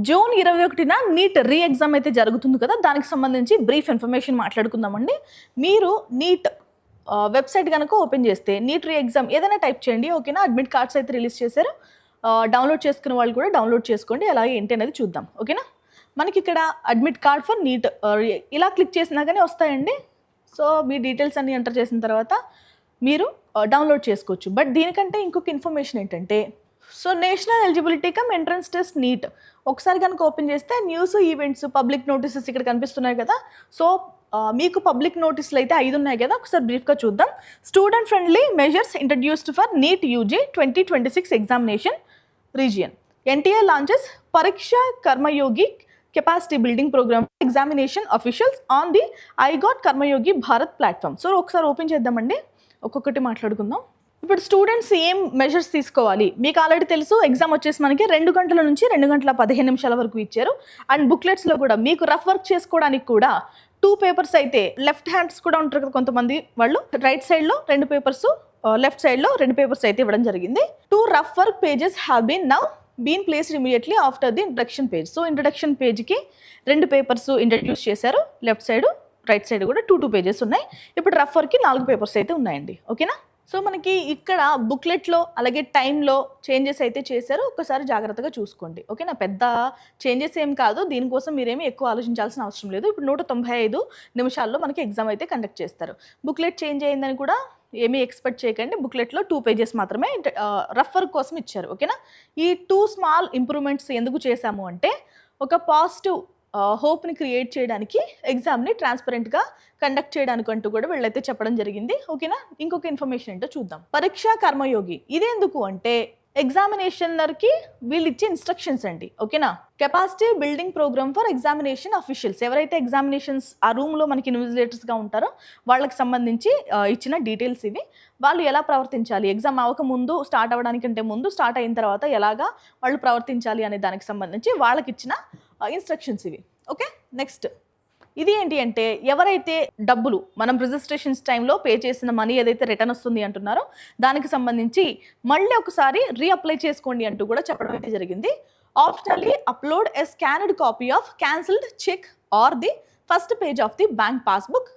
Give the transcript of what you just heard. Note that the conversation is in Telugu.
జూన్ 21న నీట్ రీ ఎగ్జామ్ అయితే జరుగుతుంది కదా, దానికి సంబంధించి బ్రీఫ్ ఇన్ఫర్మేషన్ మాట్లాడుకుందామండి. మీరు నీట్ వెబ్సైట్ కనుక ఓపెన్ చేస్తే నీట్ రీ ఎగ్జామ్ ఏదైనా టైప్ చేయండి, ఓకేనా. అడ్మిట్ కార్డ్స్ అయితే రిలీజ్ చేశారు, డౌన్లోడ్ చేసుకున్న వాళ్ళు కూడా డౌన్లోడ్ చేసుకోండి. అలాగే ఏంటి అనేది చూద్దాం, ఓకేనా. మనకి ఇక్కడ అడ్మిట్ కార్డ్ ఫర్ నీట్ ఇలా క్లిక్ చేసినా కానీ వస్తాయండి. సో మీ డీటెయిల్స్ అన్ని ఎంటర్ చేసిన తర్వాత మీరు డౌన్లోడ్ చేసుకోవచ్చు. బట్ దీనికంటే ఇంకొక ఇన్ఫర్మేషన్ ఏంటంటే, so national eligibility cum entrance test neat ఒకసారి కనుక ఓపెన్ చేస్తే న్యూస్, ఈవెంట్స్, పబ్లిక్ నోటీసెస్ ఇక్కడ కనిపిస్తున్నాయి కదా. సో మీకు పబ్లిక్ నోటీసులు అయితే 5 ఉన్నాయి కదా, ఒకసారి బ్రీఫ్గా చూద్దాం. Student friendly measures introduced for NEET UG 2026 examination region. NTA launches పరీక్ష Karmayogi capacity building program examination officials on the iGOT Karmayogi Bharat platform. So ఒకసారి ఓపెన్ చేద్దామండి, ఒక్కొక్కటి మాట్లాడుకుందాం. ఇప్పుడు స్టూడెంట్స్ ఏం మెజర్స్ తీసుకోవాలి మీకు ఆల్రెడీ తెలుసు. ఎగ్జామ్ వచ్చేసి మనకి 2 గంటల నుంచి 2 గంటల 15 నిమిషాల వరకు ఇచ్చారు. అండ్ బుక్లెట్స్లో కూడా మీకు రఫ్ వర్క్ చేసుకోవడానికి కూడా 2 పేపర్స్ అయితే, లెఫ్ట్ హ్యాండ్స్ కూడా ఉంటారు కదా కొంతమంది వాళ్ళు, రైట్ సైడ్లో 2 పేపర్స్, లెఫ్ట్ సైడ్లో 2 పేపర్స్ అయితే ఇవ్వడం జరిగింది. 2 rough work pages have been placed immediately after the introduction page. So introduction పేజ్కి 2 పేపర్స్ ఇంట్రడ్యూస్ చేశారు, లెఫ్ట్ సైడ్ రైట్ సైడ్ కూడా 2 పేజెస్ ఉన్నాయి. ఇప్పుడు రఫ్ వర్క్కి 4 పేపర్స్ అయితే ఉన్నాయండి, ఓకేనా. సో మనకి ఇక్కడ బుక్లెట్లో అలాగే టైంలో చేంజెస్ అయితే చేశారు, ఒక్కసారి జాగ్రత్తగా చూసుకోండి, ఓకేనా. పెద్ద చేంజెస్ ఏం కాదు, దీనికోసం మీరేమీ ఎక్కువ ఆలోచించాల్సిన అవసరం లేదు. ఇప్పుడు 195 నిమిషాల్లో మనకి ఎగ్జామ్ అయితే కండక్ట్ చేస్తారు. బుక్లెట్ చేంజ్ అయిందని కూడా ఏమీ ఎక్స్పెక్ట్ చేయకండి. బుక్లెట్లో 2 పేజెస్ మాత్రమే రఫ్ వర్క్ కోసం ఇచ్చారు, ఓకేనా. ఈ 2 స్మాల్ ఇంప్రూవ్మెంట్స్ ఎందుకు చేశాము అంటే, ఒక పాజిటివ్ హోప్ని క్రియేట్ చేయడానికి, ఎగ్జామ్ని ట్రాన్స్పరెంట్గా కండక్ట్ చేయడానికి అంటూ కూడా వీళ్ళైతే చెప్పడం జరిగింది, ఓకేనా. ఇంకొక ఇన్ఫర్మేషన్ ఏంటో చూద్దాం. పరీక్ష కర్మయోగి ఇదేందుకు అంటే, ఎగ్జామినేషనర్కి వీళ్ళు ఇచ్చే ఇన్స్ట్రక్షన్స్ అండి, ఓకేనా. Capacity building program for examination officials, ఎవరైతే ఎగ్జామినేషన్స్ ఆ రూమ్లో మనకి ఇన్విజిలేటర్స్గా ఉంటారో వాళ్ళకి సంబంధించి ఇచ్చిన డీటెయిల్స్ ఇవి. వాళ్ళు ఎలా ప్రవర్తించాలి, ఎగ్జామ్ అవ్వకముందు, స్టార్ట్ అవ్వడానికంటే ముందు, స్టార్ట్ అయిన తర్వాత ఎలాగా వాళ్ళు ప్రవర్తించాలి అనే దానికి సంబంధించి వాళ్ళకి ఇచ్చిన ఇన్స్ట్రక్షన్స్ ఇవి, ఓకే. నెక్స్ట్ ఇది ఏంటి అంటే, ఎవరైతే డబ్బులు మనం రిజిస్ట్రేషన్స్ టైంలో పే చేసిన మనీ ఏదైతే రిటర్న్ వస్తుంది అంటున్నారో దానికి సంబంధించి మళ్ళీ ఒకసారి రీఅప్లై చేసుకోండి అంటూ కూడా చెప్పడం అయితే జరిగింది. Optionally upload a scanned copy of cancelled cheque or the first page of the bank passbook